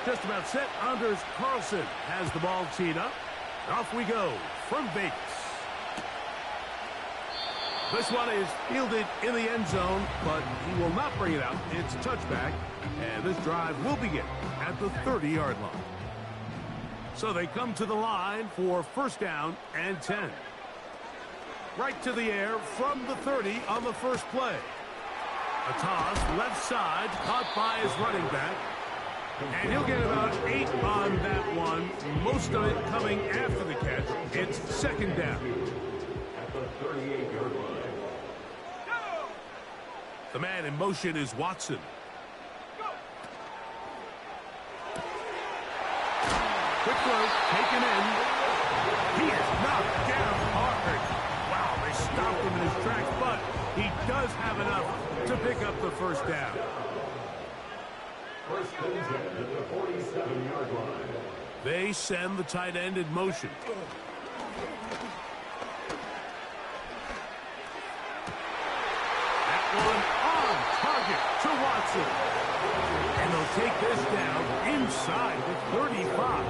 Just about set. Anders Carlson has the ball teed up. Off we go from Vegas. This one is fielded in the end zone, but he will not bring it out. It's a touchback, and this drive will begin at the 30-yard line. So they come to the line for first down and 10. Right to the air from the 30 on the first play. A toss left side, caught by his running back. And he'll get about 8 on that one, most of it coming after the catch. It's second down. At the 38-yard line. The man in motion is Watson. Quick throw, taken in. He is knocked down hard. Wow, they stopped him in his tracks, but he does have enough to pick up the first down. First and 10 at the 47-yard line. They send the tight end in motion. That one on target to Watson. And they'll take this down inside the 35.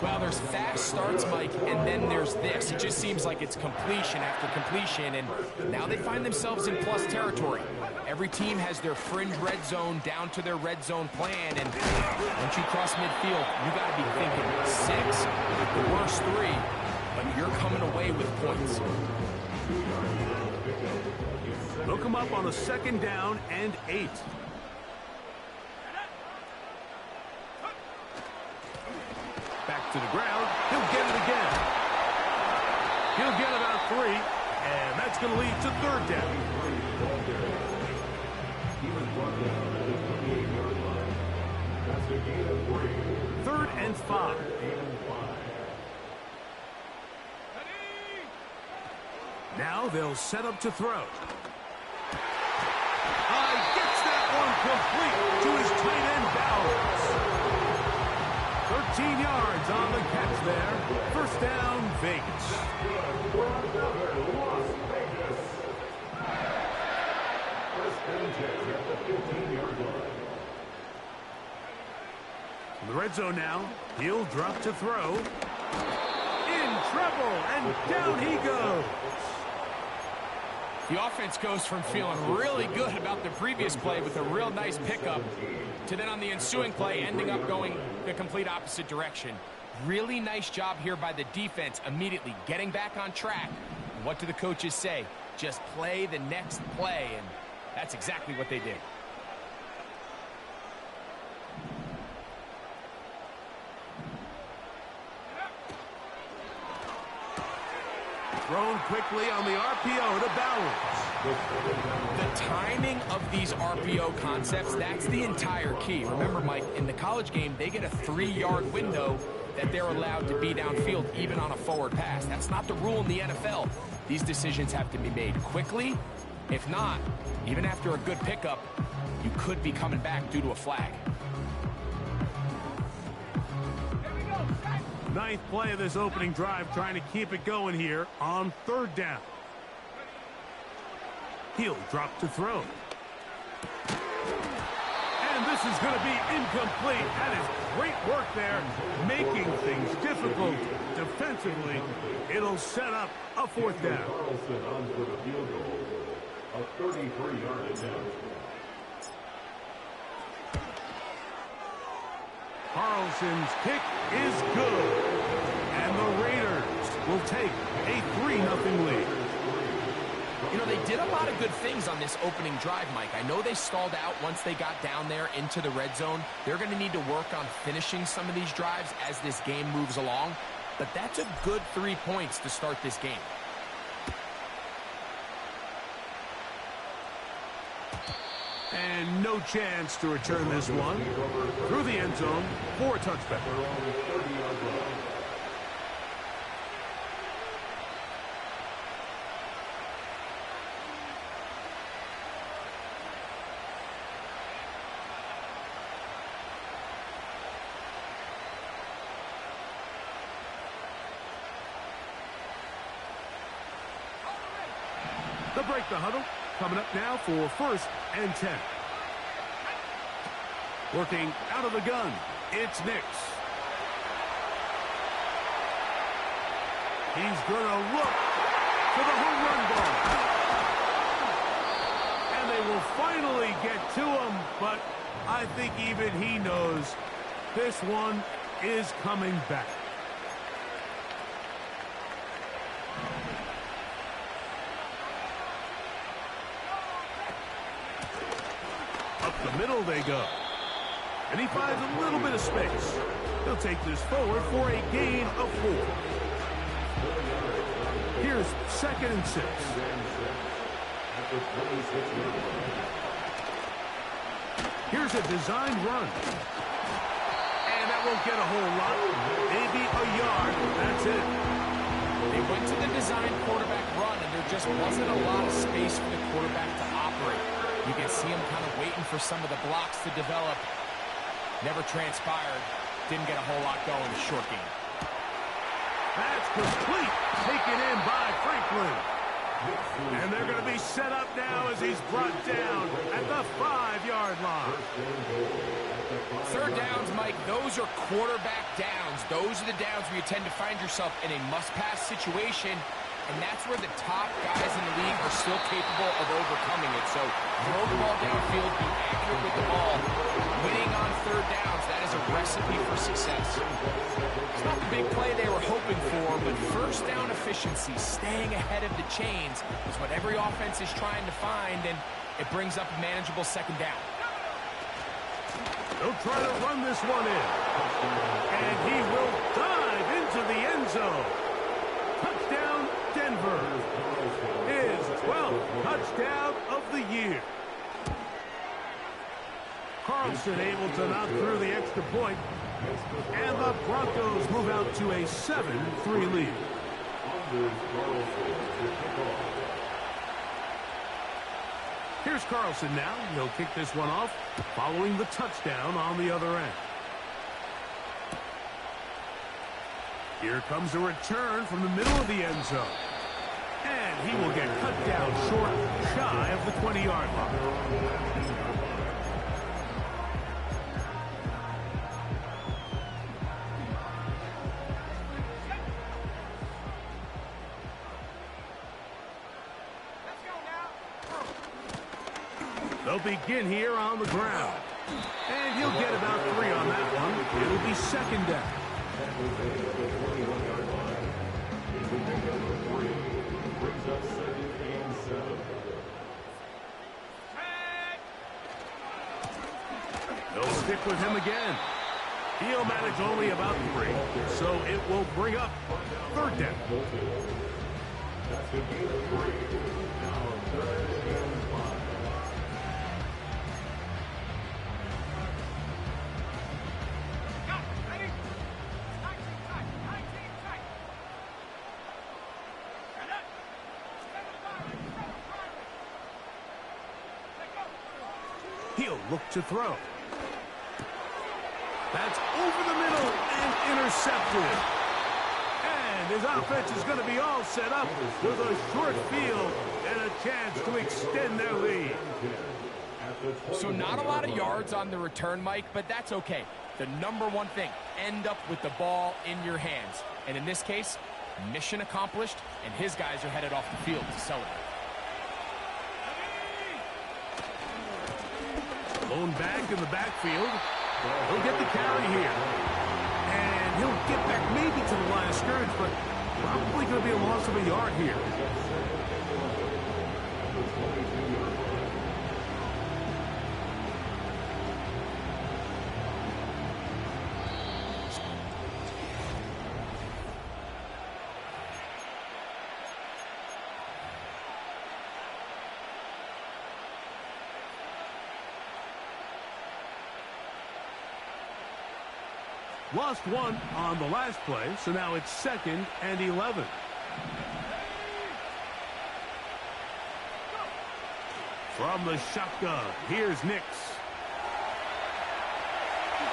Well, there's fast starts, Mike, and then there's this. It just seems like it's completion after completion, and now they find themselves in plus territory. Every team has their fringe red zone down to their red zone plan, and once you cross midfield, you got to be thinking 6, the worst 3, but you're coming away with points. They'll come up on a second down and 8. Back to the ground. He'll get it again. He'll get about 3, and that's going to lead to third down. Third and 5. Now they'll set up to throw. Gets that one complete to his tight end Bowers. 13 yards on the catch there. First down, Vegas. In the red zone now. He'll drop to throw. In trouble, and down he goes. The offense goes from feeling really good about the previous play with a real nice pickup to then on the ensuing play ending up going the complete opposite direction. Really nice job here by the defense immediately getting back on track. And what do the coaches say? Just play the next play, and that's exactly what they did. Thrown quickly on the RPO to Bowers. The timing of these RPO concepts, that's the entire key. Remember, Mike, in the college game, they get a 3-yard window that they're allowed to be downfield, even on a forward pass. That's not the rule in the NFL. These decisions have to be made quickly. If not, even after a good pickup, you could be coming back due to a flag. Ninth play of this opening drive, trying to keep it going here on third down. He'll drop to throw. And this is going to be incomplete. That is great work there, making things difficult defensively. It'll set up a fourth down. A 33-yard attempt. Carlson's kick is good. And the Raiders will take a 3-0 lead. You know, they did a lot of good things on this opening drive, Mike. I know they stalled out once they got down there into the red zone. They're going to need to work on finishing some of these drives as this game moves along. But that's a good 3 points to start this game. And no chance to return this one through the end zone for a touchback. They'll break the huddle. Coming up now for first and 10. Working out of the gun, it's Nix. He's going to look for the home run ball. And they will finally get to him, but I think even he knows this one is coming back. Up the middle they go. And he finds a little bit of space. He'll take this forward for a gain of 4. Here's 2nd and 6. Here's a designed run. And that won't get a whole lot. Maybe a yard. That's it. They went to the designed quarterback run, and there just wasn't a lot of space for the quarterback to operate. You can see him kind of waiting for some of the blocks to develop. Never transpired. Didn't get a whole lot going. Short game. That's complete. Taken in by Franklin. And they're going to be set up now as he's brought down at the 5-yard line. 3rd downs, Mike, those are quarterback downs. Those are the downs where you tend to find yourself in a must-pass situation, and that's where the top guys in the league are still capable of overcoming it. So throw the ball downfield, be accurate with the ball. Winning on 3rd downs, that is a recipe for success. It's not the big play they were hoping for, but 1st down efficiency, staying ahead of the chains, is what every offense is trying to find, and it brings up a manageable 2nd down. They'll try to run this one in. And he will dive into the end zone. Touchdown, Denver. His 12th touchdown of the year. Carlson able to knock through the extra point. And the Broncos move out to a 7-3 lead. Here's Carlson now. He'll kick this one off following the touchdown on the other end. Here comes a return from the middle of the end zone. And he will get cut down short, shy of the 20-yard line. They'll begin here on the ground. And he'll get about 3 on that one. It'll be 2nd down. They'll stick with him again. He'll manage only about 3, so it will bring up 3rd down. He'll look to throw. That's over the middle and intercepted. And his offense is going to be all set up with a short field and a chance to extend their lead. So not a lot of yards on the return, Mike, but that's okay. The number one thing, end up with the ball in your hands. And in this case, mission accomplished, and his guys are headed off the field to celebrate. Blown back in the backfield. He'll get the carry here. And he'll get back maybe to the line of scrimmage, but probably going to be a loss of a yard here. Lost 1 on the last play, so now it's 2nd and 11. From the shotgun, here's Nix.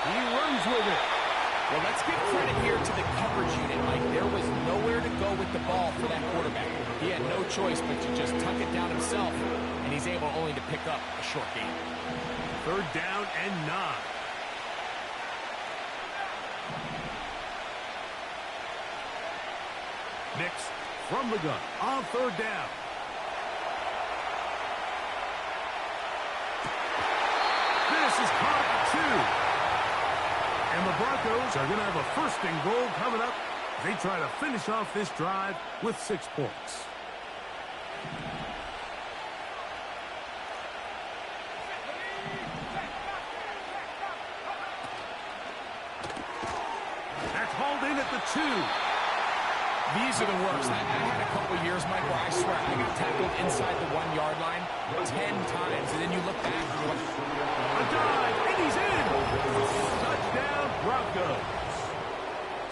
He runs with it. Well, let's give credit here to the coverage unit, Mike. There was nowhere to go with the ball for that quarterback. He had no choice but to just tuck it down himself, and he's able only to pick up a short gain. 3rd down and 9. Mix from the gun on third down. This is caught at 2. And the Broncos are going to have a first and goal coming up. They try to finish off this drive with 6 points. That's hauled in at the 2. These are the worst. I had a couple years, Mike, where I swear I got tackled inside the 1-yard line 10 times, and then you look back and you're like, a dive, and he's in. Touchdown, Broncos.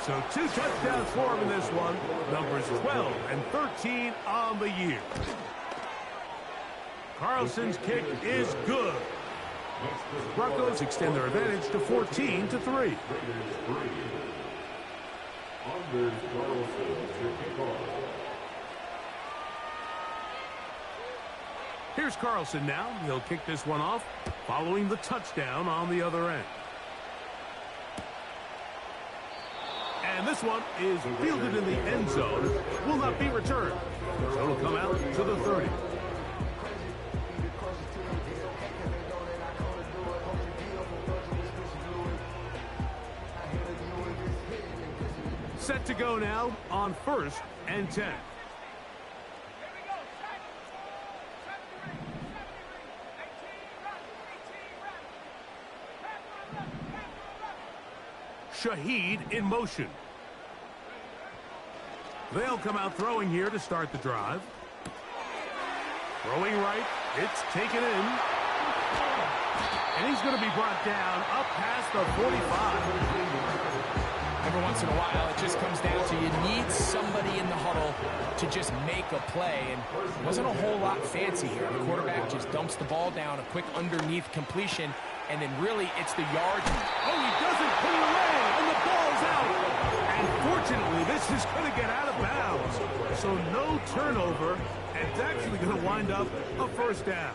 So 2 touchdowns for him in this one. Numbers 12 and 13 on the year. Carlson's kick is good. Broncos extend their advantage to 14-3. Here's Carlson now. He'll kick this one off following the touchdown on the other end. And this one is fielded in the end zone. Will not be returned. So it'll come out to the 30. Set to go now on 1st and 10. Shaheed in motion. They'll come out throwing here to start the drive. Throwing right. It's taken in. And he's going to be brought down up past the 45. Every once in a while, it just comes down to you need somebody in the huddle to just make a play. And it wasn't a whole lot fancy here. The quarterback just dumps the ball down, a quick underneath completion, and then really it's the yard. Oh, he doesn't put it away, and the ball's out. And fortunately, this is going to get out of bounds. So no turnover, and it's actually going to wind up a first down.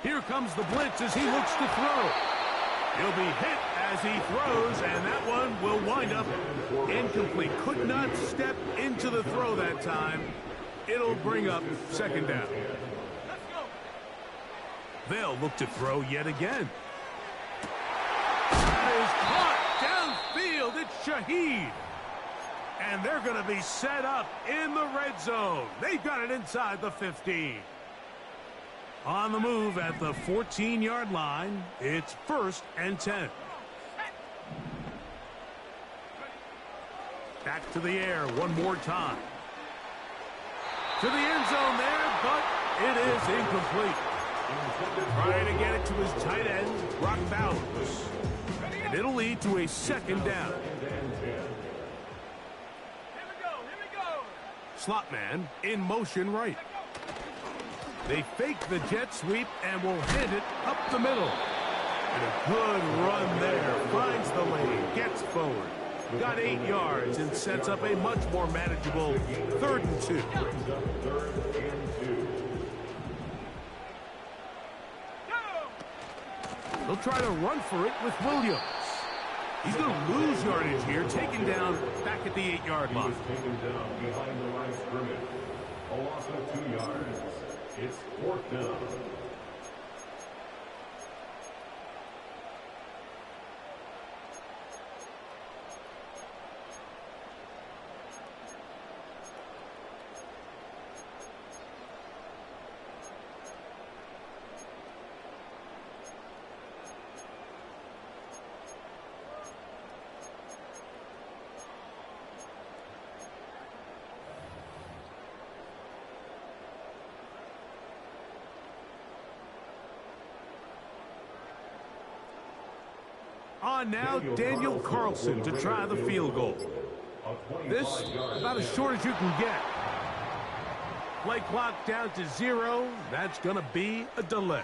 Here comes the blitz as he looks to throw. He'll be hit as he throws, and that one will wind up incomplete. Could not step into the throw that time. It'll bring up second down. They'll look to throw yet again. That is caught downfield. It's Shaheed. And they're going to be set up in the red zone. They've got it inside the 15. On the move at the 14-yard line, it's 1st and 10. Back to the air one more time. To the end zone there, but it is incomplete. Trying to get it to his tight end, Brock Bowers. And it'll lead to a second down. Slot man in motion right. They fake the jet sweep and will hit it up the middle. And a good run there. Finds the lane, gets forward. Got 8 yards and sets up a much more manageable 3rd and 2. They'll try to run for it with Williams. He's going to lose yardage here, taken down back at the 8-yard line. Taken down behind the line of scrimmage. A loss of 2 yards. It's 4th down. On now, Daniel Carlson to try the field goal. This, about as short as you can get. Play clock down to 0. That's going to be a delay.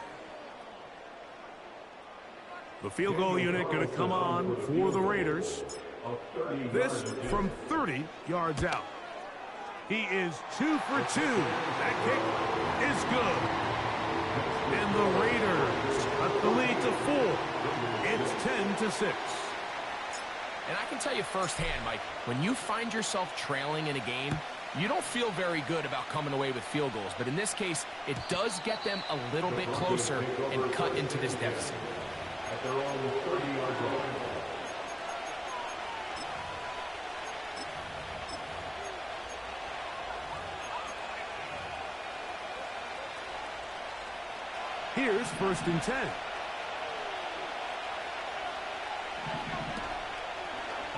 The field goal unit going to come on for the Raiders. This from 30 yards out. He is 2 for 2. That kick is good. And the Raiders cut the lead to 4. It's 10-6. And I can tell you firsthand, Mike, when you find yourself trailing in a game, you don't feel very good about coming away with field goals. But in this case, it does get them a little bit closer and cut into this deficit. At their own 30-yard line. Here's 1st and 10.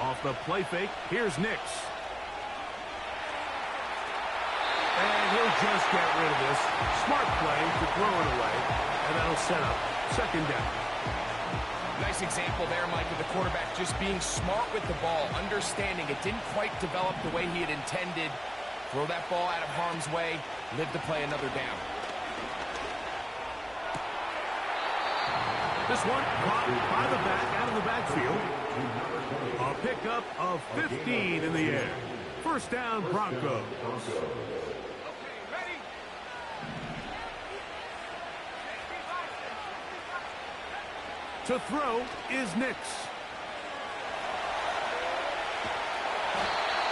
Off the play fake, here's Nix. And he'll just get rid of this. Smart play to throw it away, and that'll set up 2nd down. Nice example there, Mike, of the quarterback just being smart with the ball, understanding it didn't quite develop the way he had intended. Throw that ball out of harm's way, live to play another down. This one caught by the back out of the backfield. A pickup of 15 in the air. 1st down, Broncos. To throw is Nix.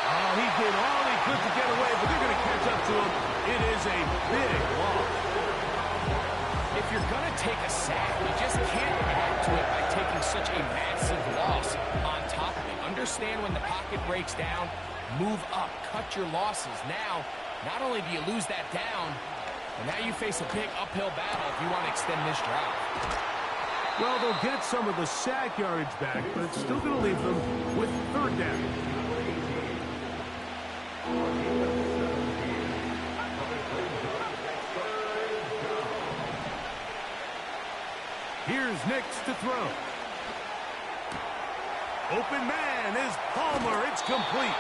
Oh, he did all he could to get away, but they're going to catch up to him. It is a big loss. If you're going to take a sack, you just can't add to it by taking such a massive loss on top of it. Understand when the pocket breaks down, move up, cut your losses. Now, not only do you lose that down, but now you face a big uphill battle if you want to extend this drive. Well, they'll get some of the sack yardage back, but it's still going to leave them with 3rd down. Here's Nix to throw. Open man is Palmer. It's complete.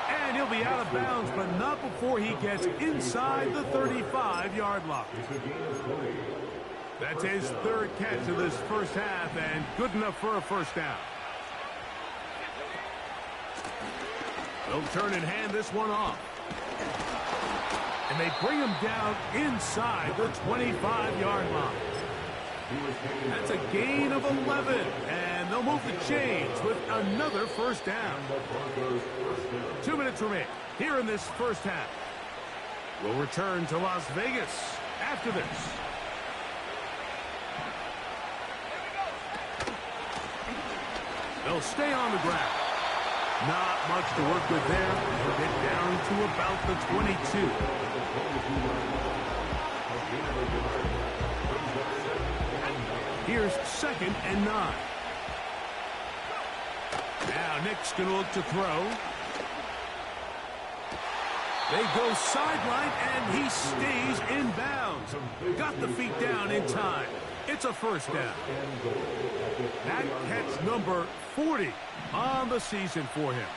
And he'll be out of bounds, but not before he gets inside the 35-yard line. That's his 3rd catch of this 1st half, and good enough for a 1st down. They'll turn and hand this one off. And they bring him down inside the 25-yard line. That's a gain of 11, and they'll move the chains with another 1st down. 2 minutes remain here in this 1st half. We'll return to Las Vegas after this. They'll stay on the ground. Not much to work with there. They'll get down to about the 22. Here's 2nd and 9. Now Nick's going to look to throw. They go sideline, and he stays in bounds. Got the feet down in time. It's a 1st down. That catch number 40 on the season for him.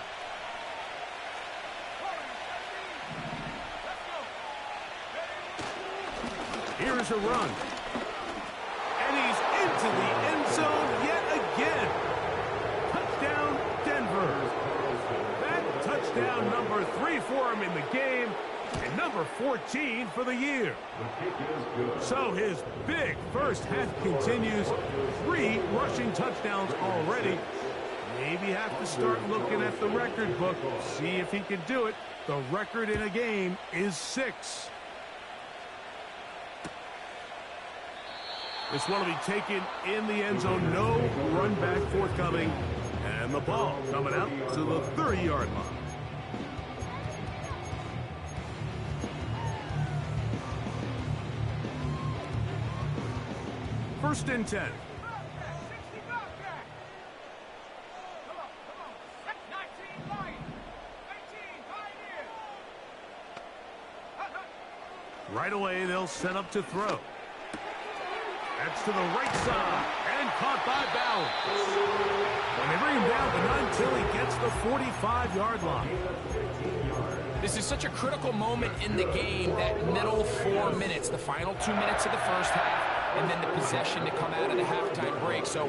Here's a run. And he's into the end zone yet again. Touchdown, Denver. That touchdown number 3 for him in the game, and number 14 for the year. So his big 1st half continues. 3 rushing touchdowns already. Maybe have to start looking at the record book, see if he can do it. The record in a game is 6. This one will be taken in the end zone. No run back forthcoming. And the ball coming out to the 30-yard line. First and 10. Right away, they'll set up to throw. That's to the right side, and caught by Ballard. And they bring him down, but not until he gets the 45-yard line. This is such a critical moment in the game, that middle 4 minutes, the final 2 minutes of the 1st half, and then the possession to come out of the halftime break. So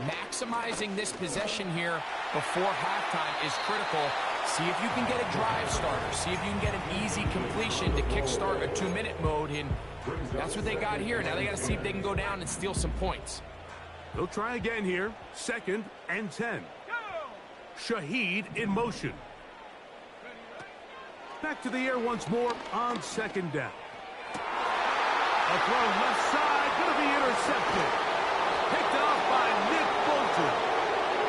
maximizing this possession here before halftime is critical. See if you can get a drive starter. See if you can get an easy completion to kickstart a 2-minute mode. And that's what they got here. Now they got to see if they can go down and steal some points. They'll try again here. 2nd and 10. Shaheed in motion. Back to the air once more on second down. A throw left side, going to be intercepted. Picked off by Nick Bolton.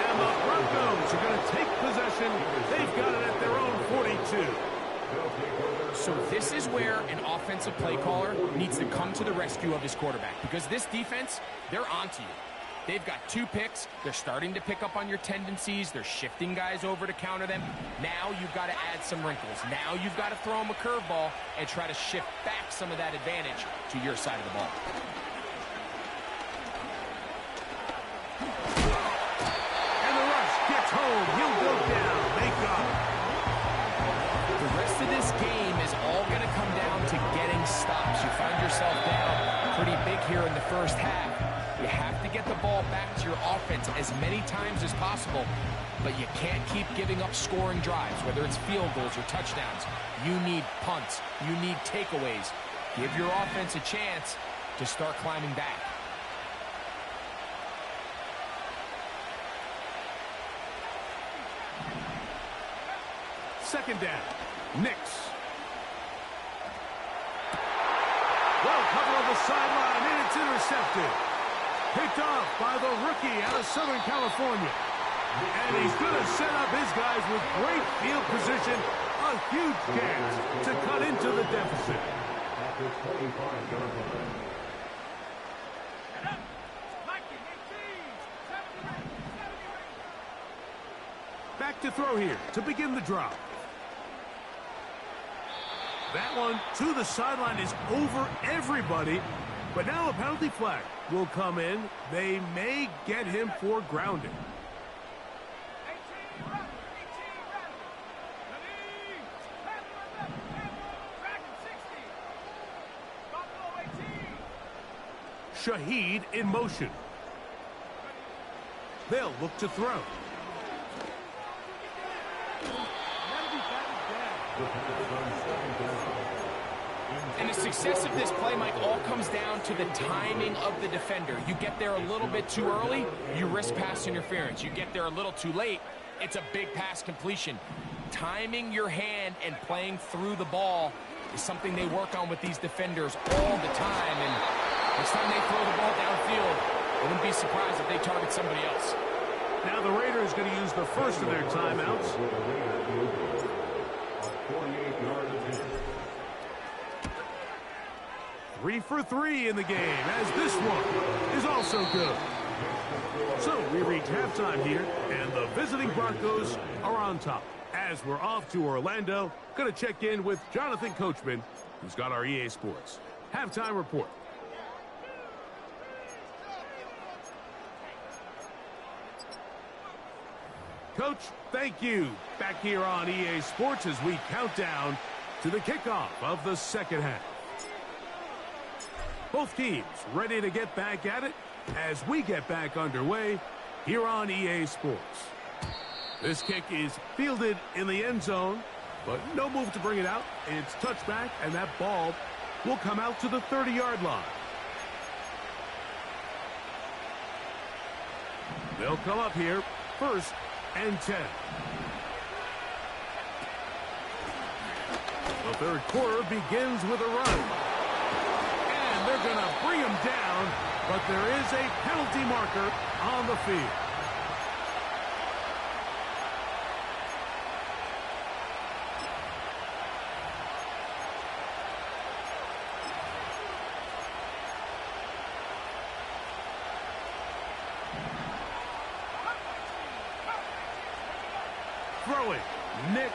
And the Broncos are going to take possession. They've got it at their own 42. So this is where an offensive play caller needs to come to the rescue of his quarterback, because this defense, they're onto you. They've got 2 picks. They're starting to pick up on your tendencies. They're shifting guys over to counter them. Now you've got to add some wrinkles. Now you've got to throw them a curveball and try to shift back some of that advantage to your side of the ball. And the rush gets home. He'll go down. They got him. The rest of this game is all going to come down to getting stops. You find yourself down pretty big here in the first half. You have to get the ball back to your offense as many times as possible, but you can't keep giving up scoring drives, whether it's field goals or touchdowns. You need punts. You need takeaways. Give your offense a chance to start climbing back. Second down. Nix. Well covered on the sideline, and it's intercepted. Picked off by the rookie out of Southern California. And he's going to set up his guys with great field position. A huge chance to cut into the deficit. Back to throw here to begin the drive. That one to the sideline is over everybody. But now a penalty flag will come in. They may get him for grounding. Shaheed in motion. They'll look to throw. And the success of this play, Mike, all comes down to the timing of the defender. You get there a little bit too early, you risk pass interference. You get there a little too late, it's a big pass completion. Timing your hand and playing through the ball is something they work on with these defenders all the time. And next time they throw the ball downfield, I wouldn't be surprised if they target somebody else. Now the Raiders going to use the first of their timeouts. 3 for 3 in the game, as this one is also good. So we reach halftime here, and the visiting Broncos are on top. As we're off to Orlando, going to check in with Jonathan Coachman, who's got our EA Sports halftime report. Coach, thank you. Back here on EA Sports as we count down to the kickoff of the second half. Both teams ready to get back at it as we get back underway here on EA Sports. This kick is fielded in the end zone, but no move to bring it out. It's touchback, and that ball will come out to the 30-yard line. They'll come up here, 1st and 10. The third quarter begins with a run. And they're going to bring him down, but there is a penalty marker on the field. Throwing, Nix.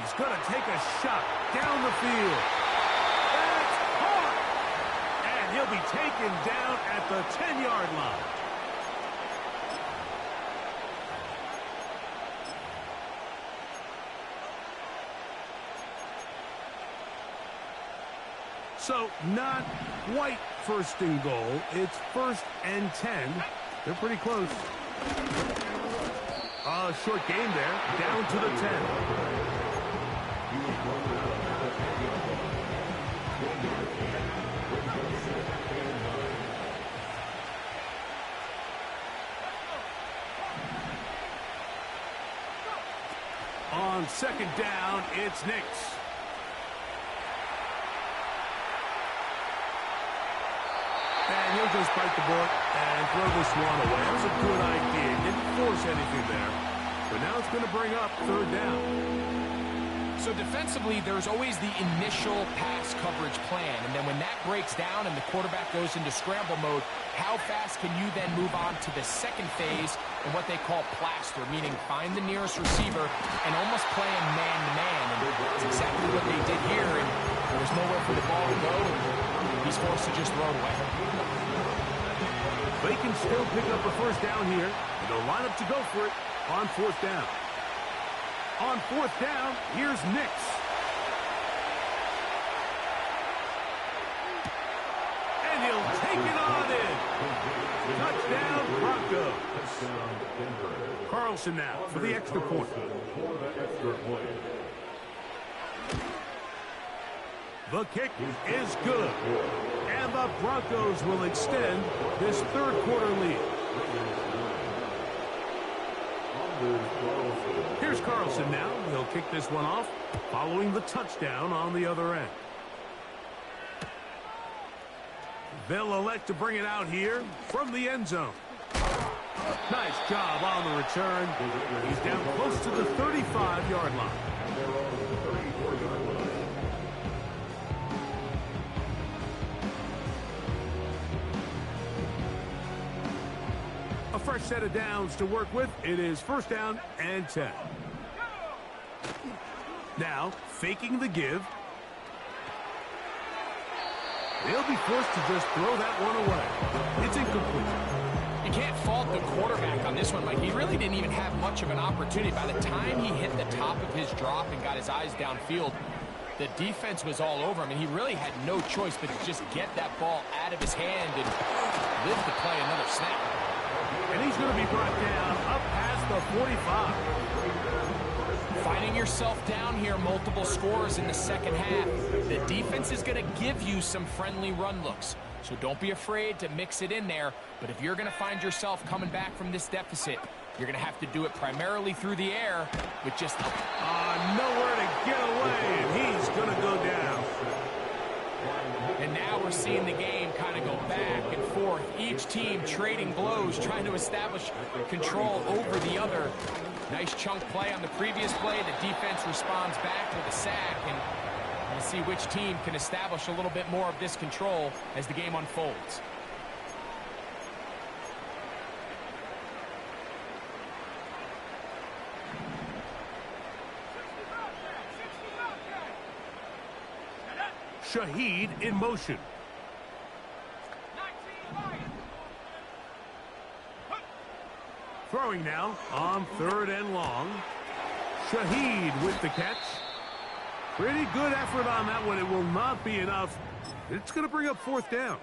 He's going to take a shot down the field. That's hard. And he'll be taken down at the 10-yard line. So not quite 1st and goal. It's 1st and 10. They're pretty close. A short game there, down to the 10. On second down, it's Nix. And he'll just bite the bullet and throw this one away. That was a good idea. Didn't force anything there. But now it's going to bring up third down. So defensively, there's always the initial pass coverage plan. And then when that breaks down and the quarterback goes into scramble mode, how fast can you then move on to the second phase and what they call plaster, meaning find the nearest receiver and almost play him man-to-man. And that's exactly what they did here. And there was nowhere for the ball to go. And he's forced to just throw it away. They can still pick up a first down here. And they'll line up to go for it on fourth down. On fourth down, here's Nix. And he'll take it on in. Touchdown, Broncos. Carlson now for the extra point. The kick is good. And the Broncos will extend this third quarter lead. Here's Carlson now. He'll kick this one off, following the touchdown on the other end. They'll elect to bring it out here from the end zone. Nice job on the return. He's down close to the 35-yard line. A fresh set of downs to work with. It is first down and 10. Now, faking the give. They'll be forced to just throw that one away. It's incomplete. You can't fault the quarterback on this one, Mike. He really didn't even have much of an opportunity. By the time he hit the top of his drop and got his eyes downfield, the defense was all over him, and he really had no choice but to just get that ball out of his hand and live to play another snap. And he's going to be brought down up past the 45. Finding yourself down here, multiple scores in the second half. The defense is going to give you some friendly run looks. So don't be afraid to mix it in there. But if you're going to find yourself coming back from this deficit, you're going to have to do it primarily through the air with just nowhere to get away, and he's going to go down. And now we're seeing the game kind of go back and forth. Each team trading blows, trying to establish control over the other. Nice chunk play on the previous play. The defense responds back with a sack, and we'll see which team can establish a little bit more of this control as the game unfolds. Shaheed in motion. Throwing now on third and long. Shaheed with the catch. Pretty good effort on that one. It will not be enough. It's going to bring up fourth down.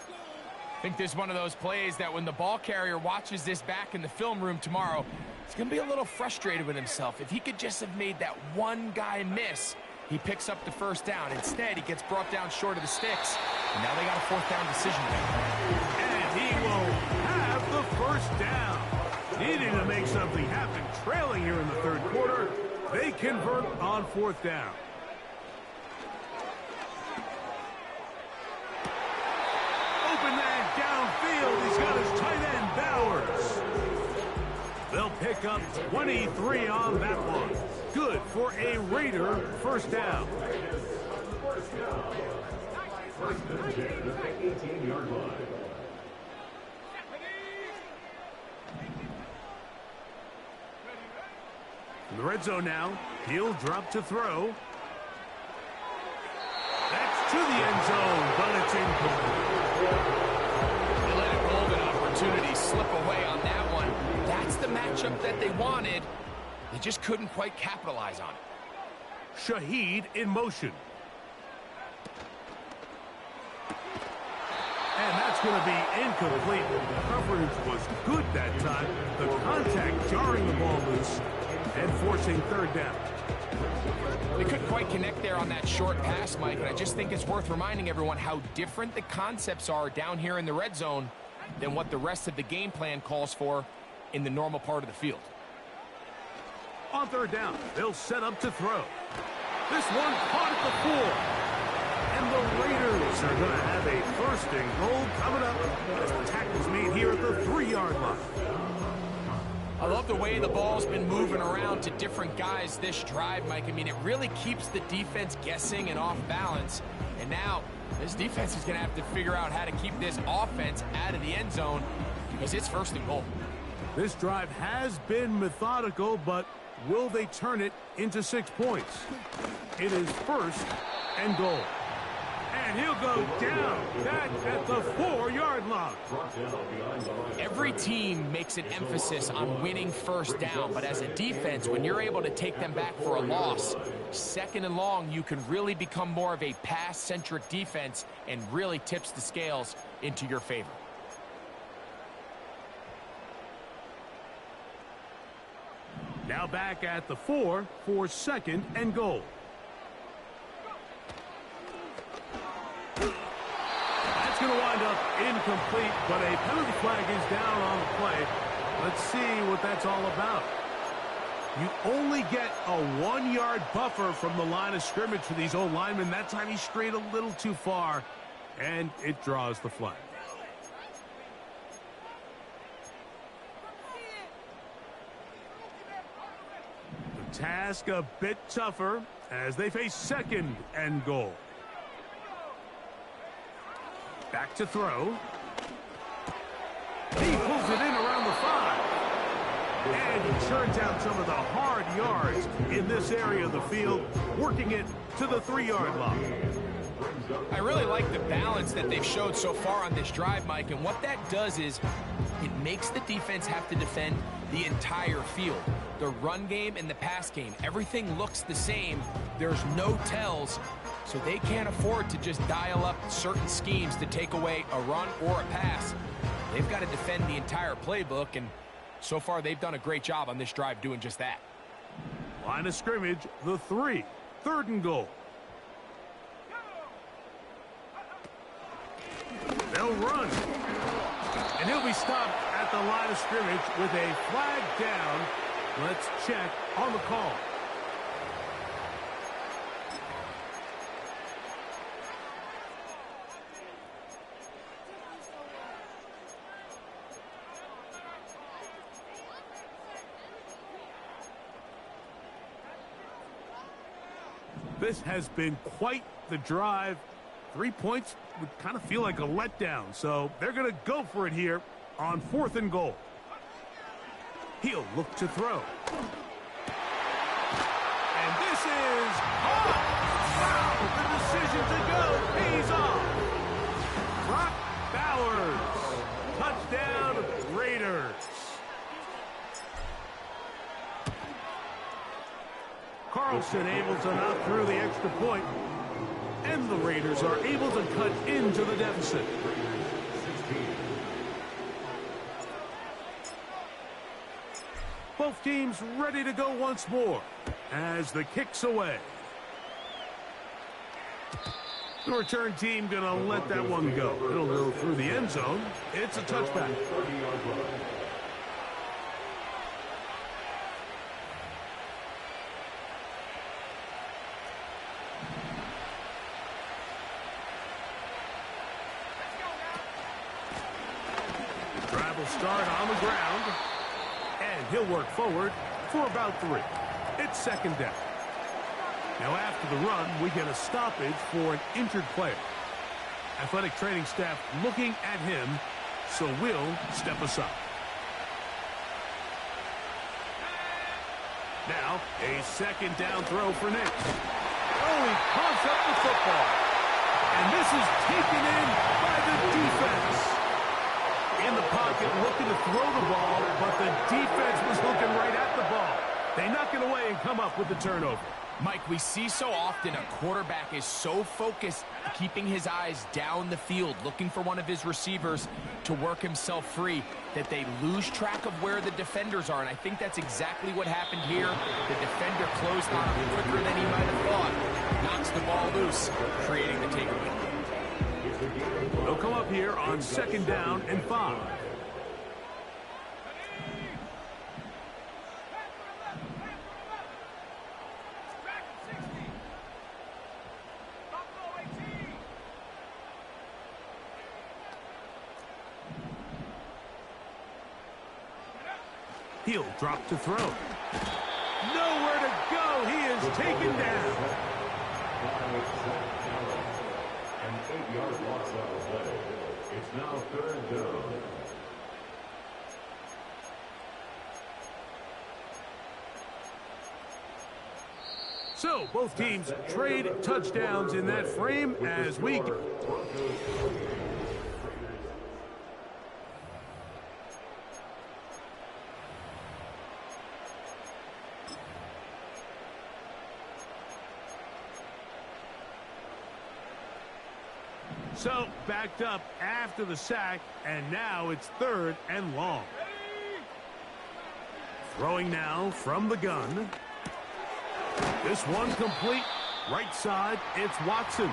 I think this is one of those plays that when the ball carrier watches this back in the film room tomorrow, he's going to be a little frustrated with himself. If he could just have made that one guy miss, he picks up the first down. Instead, he gets brought down short of the sticks. And now they got a fourth down decision to make. And he will have the first down. Needing to make something happen, trailing here in the third quarter. They convert on fourth down. Open man downfield. He's got his tight end, Bowers. They'll pick up 23 on that one. Good for a Raider first down. First and 10 at the 18-yard line. In the red zone now, he'll drop to throw. That's to the end zone, but it's incomplete. They let a golden opportunity slip away on that one. That's the matchup that they wanted. They just couldn't quite capitalize on it. Shaheed in motion. And that's going to be incomplete. The coverage was good that time. The contact jarring the ball loose and forcing third down. They couldn't quite connect there on that short pass, Mike, and I just think it's worth reminding everyone how different the concepts are down here in the red zone than what the rest of the game plan calls for in the normal part of the field. On third down, they'll set up to throw. This one caught at the 4. And the Raiders are going to have a first and goal coming up as the tackle's made here at the 3-yard line. I love the way the ball's been moving around to different guys this drive, Mike. I mean, it really keeps the defense guessing and off balance. And now this defense is going to have to figure out how to keep this offense out of the end zone because it's first and goal. This drive has been methodical, but will they turn it into 6 points? It is first and goal. And he'll go down back at the 4-yard line. Every team makes an emphasis on winning first down, but as a defense, when you're able to take them back for a loss, second and long, you can really become more of a pass-centric defense and really tips the scales into your favor. Now back at the 4 for second and goal. That's going to wind up incomplete, but a penalty flag is down on the play. Let's see what that's all about. You only get a 1-yard buffer from the line of scrimmage for these old linemen. That time he strayed a little too far, and it draws the flag. The task a bit tougher as they face second and goal. Back to throw. He pulls it in around the 5. And he churns out some of the hard yards in this area of the field, working it to the 3-yard line. I really like the balance that they've showed so far on this drive, Mike, and what that does is it makes the defense have to defend the entire field. The run game and the pass game, everything looks the same. There's no tells. So they can't afford to just dial up certain schemes to take away a run or a pass. They've got to defend the entire playbook, and so far they've done a great job on this drive doing just that. Line of scrimmage, the 3. Third and goal. They'll run. And he'll be stopped at the line of scrimmage with a flag down. Let's check on the call. This has been quite the drive. 3 points would kind of feel like a letdown, so they're going to go for it here on 4th and goal. He'll look to throw. And this is off. Wow, the decision to go pays off. Brock Bowers. Touchdown, Raiders. Carlson able to knock through the extra point. And the Raiders are able to cut into the deficit. Both teams ready to go once more as the kick's away. The return team going to let that one go. It'll go through the end zone. It's a touchback. Drive will start on the ground. And he'll work forward for about 3. It's second down. Now after the run, we get a stoppage for an injured player. Athletic training staff looking at him, so we'll step aside. Now a second down throw for Nick. Oh, he pumps up the football. And this is taken in by the defense. In the pocket looking to throw the ball, but the defense was looking right at the ball. They knock it away and come up with the turnover. Mike, we see so often a quarterback is so focused, keeping his eyes down the field, looking for one of his receivers to work himself free, that they lose track of where the defenders are. And I think that's exactly what happened here. The defender closed on him quicker than he might have thought. Knocks the ball loose, creating the takeaway. They'll come up here on second down and 5. He'll drop to throw. Nowhere to go. He is taken down. An 8-yard loss on the play. It's now 3rd down. So both teams trade touchdowns in that frame as we... So backed up after the sack, and now it's 3rd and long. Throwing now from the gun. This one complete. Right side, it's Watson.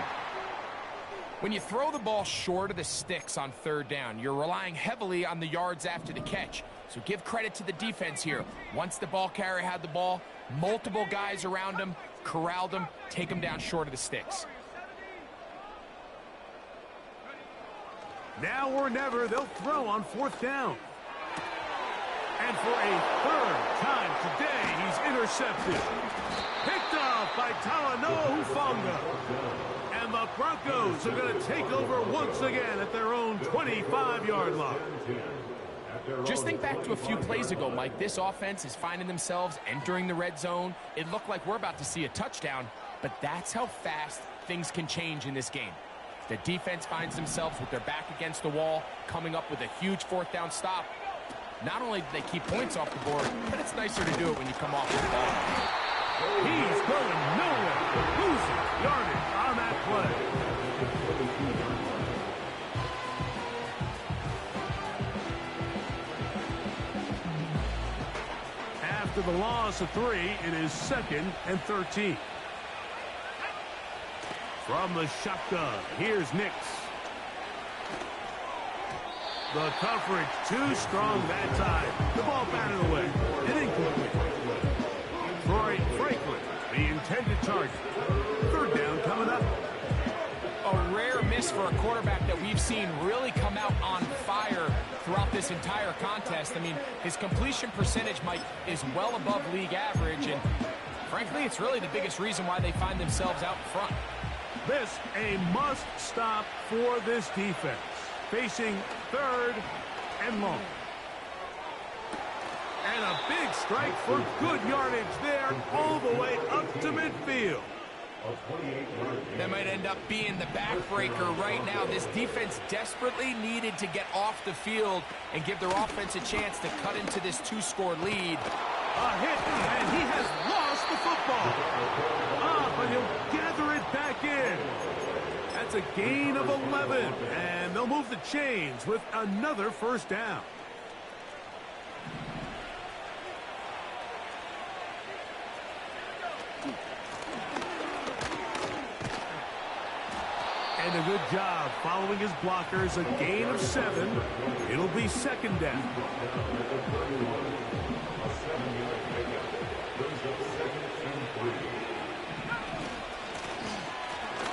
When you throw the ball short of the sticks on 3rd down, you're relying heavily on the yards after the catch. So give credit to the defense here. Once the ball carrier had the ball, multiple guys around him, corralled him, take him down short of the sticks. Now or never, they'll throw on 4th down. And for a 3rd time today, he's intercepted. Picked off by Talanoa Hufanga. And the Broncos are going to take over once again at their own 25-yard line. Just think back to a few plays ago, Mike. This offense is finding themselves entering the red zone. It looked like we're about to see a touchdown, but that's how fast things can change in this game. The defense finds themselves with their back against the wall, coming up with a huge 4th down stop. Not only do they keep points off the board, but it's nicer to do it when you come off with the ball. He's going nowhere. Losing yardage on that play. After the loss of 3, it is 2nd and 13. From the shotgun, here's Nix. The coverage too strong that time. The ball batted away. It incomplete. Troy Franklin, the intended target. 3rd down coming up. A rare miss for a quarterback that we've seen really come out on fire throughout this entire contest. I mean, his completion percentage, Mike, is well above league average, and frankly, it's really the biggest reason why they find themselves out in front. This a must stop for this defense. Facing 3rd and long. And a big strike for good yardage there all the way up to midfield. That might end up being the backbreaker right now. This defense desperately needed to get off the field and give their offense a chance to cut into this 2-score lead. A hit, and he has lost the football. But he'll gather it back in. That's a gain of 11, and they'll move the chains with another 1st down. And a good job following his blockers, a gain of 7. It'll be 2nd down.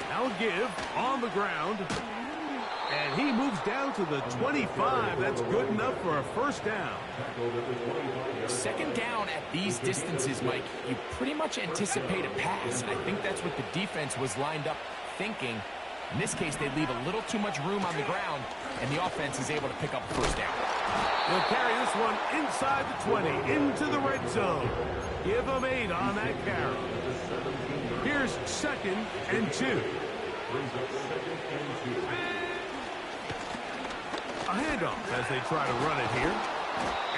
Now give on the ground. And he moves down to the 25. That's good enough for a 1st down. 2nd down at these distances, Mike, you pretty much anticipate a pass. And I think that's what the defense was lined up thinking. In this case, they leave a little too much room on the ground, and the offense is able to pick up a 1st down. They'll carry this one inside the 20, into the red zone. Give them 8 on that carry. Here's 2nd and 2. A handoff as they try to run it here.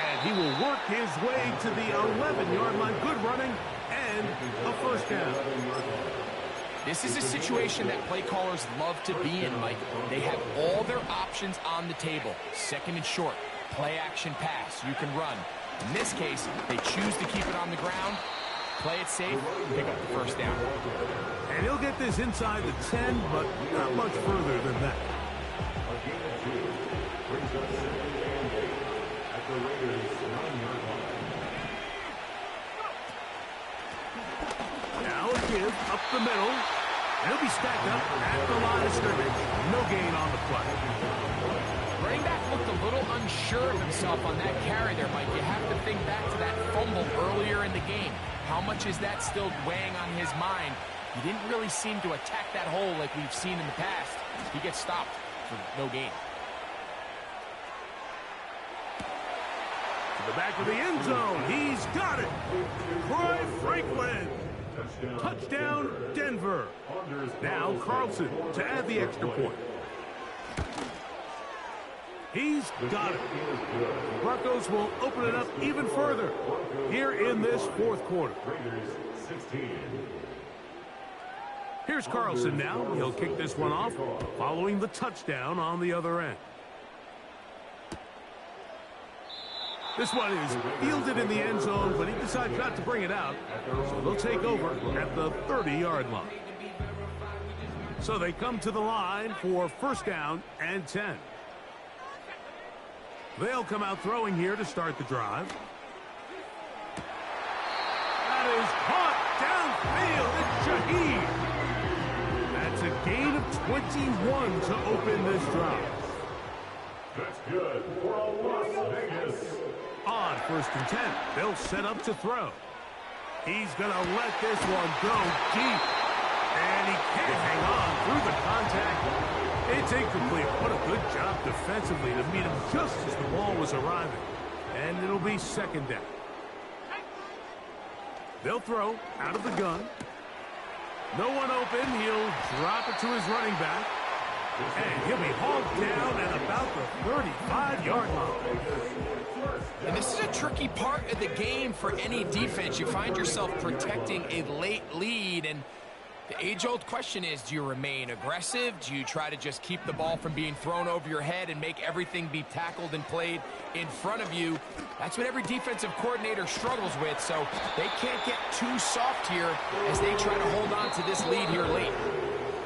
And he will work his way to the 11-yard line. Good running and a 1st down. This is a situation that play callers love to be in, Mike. They have all their options on the table. 2nd and short, play action pass, you can run. In this case, they choose to keep it on the ground, play it safe, pick up the 1st down. And he'll get this inside the 10, but not much further than that. Now a give up the middle. He'll be stacked up at the line of scrimmage. No gain on the play. Running back looked a little unsure of himself on that carry there, Mike. You have to think back to in the game. How much is that still weighing on his mind? He didn't really seem to attack that hole like we've seen in the past. He gets stopped for no gain. To the back of the end zone. He's got it. Troy Franklin. Touchdown, Denver. Now Carlson to add the extra point. He's got it. The Broncos will open it up even further here in this fourth quarter. Here's Carlson now. He'll kick this one off following the touchdown on the other end. This one is fielded in the end zone, but he decides not to bring it out. So they'll take over at the 30-yard line. So they come to the line for first down and 10. They'll come out throwing here to start the drive. That is caught downfield. It's Shaheed. That's a gain of 21 to open this drive. That's good for a Las Vegas. On first and 10, they'll set up to throw. He's going to let this one go deep. And he can't hang on through the contact. It's incomplete. What a good job defensively to meet him just as the ball was arriving. And it'll be second down. They'll throw out of the gun. No one open. He'll drop it to his running back. And he'll be hauled down at about the 35-yard line. And this is a tricky part of the game for any defense. You find yourself protecting a late lead, and the age-old question is, do you remain aggressive? Do you try to just keep the ball from being thrown over your head and make everything be tackled and played in front of you? That's what every defensive coordinator struggles with, so they can't get too soft here as they try to hold on to this lead here late.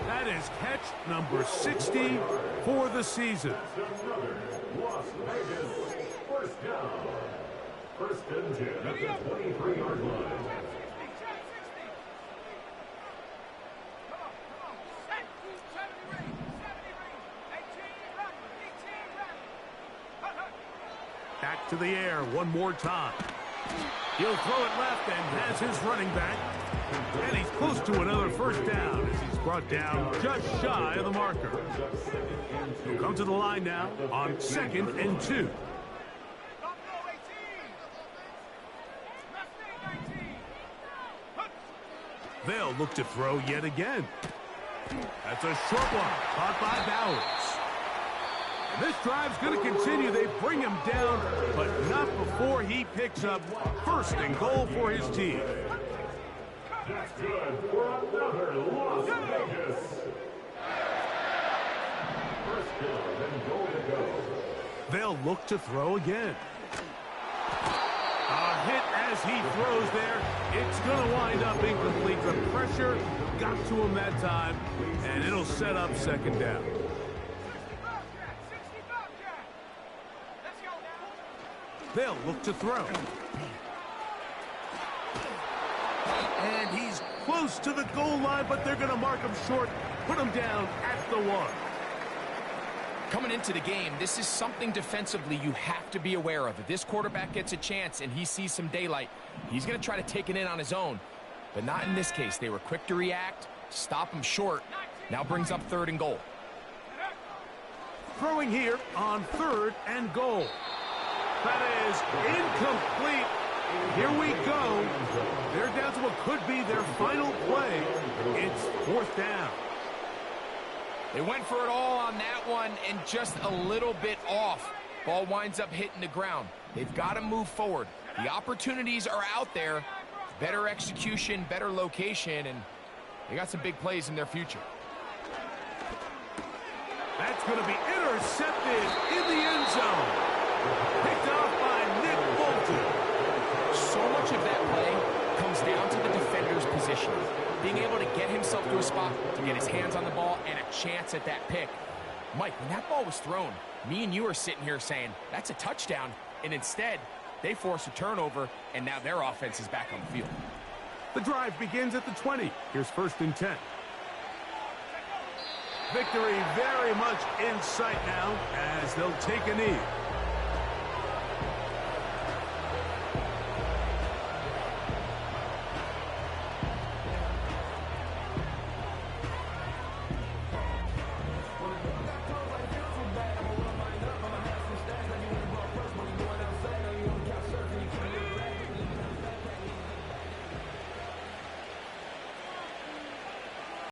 That is catch number 60 for the season. Las Vegas, first down. First and 10 at the 23-yard line. Back to the air one more time. He'll throw it left and has his running back. And he's close to another first down as he's brought down just shy of the marker. He'll come to the line now on second and 2. They'll look to throw yet again. That's a short one caught by Bowers. And this drive's going to continue. They bring him down, but not before he picks up first and goal for his team. That's good for another Las Vegas. First down and goal to go. They'll look to throw again. A hit as he throws there. It's going to wind up incomplete. The pressure got to him that time, and it'll set up second down. They'll look to throw. And he's close to the goal line, but they're going to mark him short, put him down at the 1. Coming into the game, this is something defensively you have to be aware of. If this quarterback gets a chance and he sees some daylight, he's going to try to take it in on his own. But not in this case. They were quick to react, stop him short. Now brings up third and goal. Throwing here on third and goal. That is incomplete. Here we go. They're down to what could be their final play. It's fourth down. They went for it all on that one and just a little bit off. Ball winds up hitting the ground. They've got to move forward. The opportunities are out there. Better execution, better location, and they got some big plays in their future. That's going to be intercepted in the end zone. Picked off by Nick Bolton. So much of that play comes down to the defender's position. Being able to get himself to a spot to get his hands on the ball and a chance at that pick. Mike, when that ball was thrown, me and you are sitting here saying, that's a touchdown. And instead, they force a turnover, and now their offense is back on the field. The drive begins at the 20. Here's first and 10. Victory very much in sight now as they'll take a knee.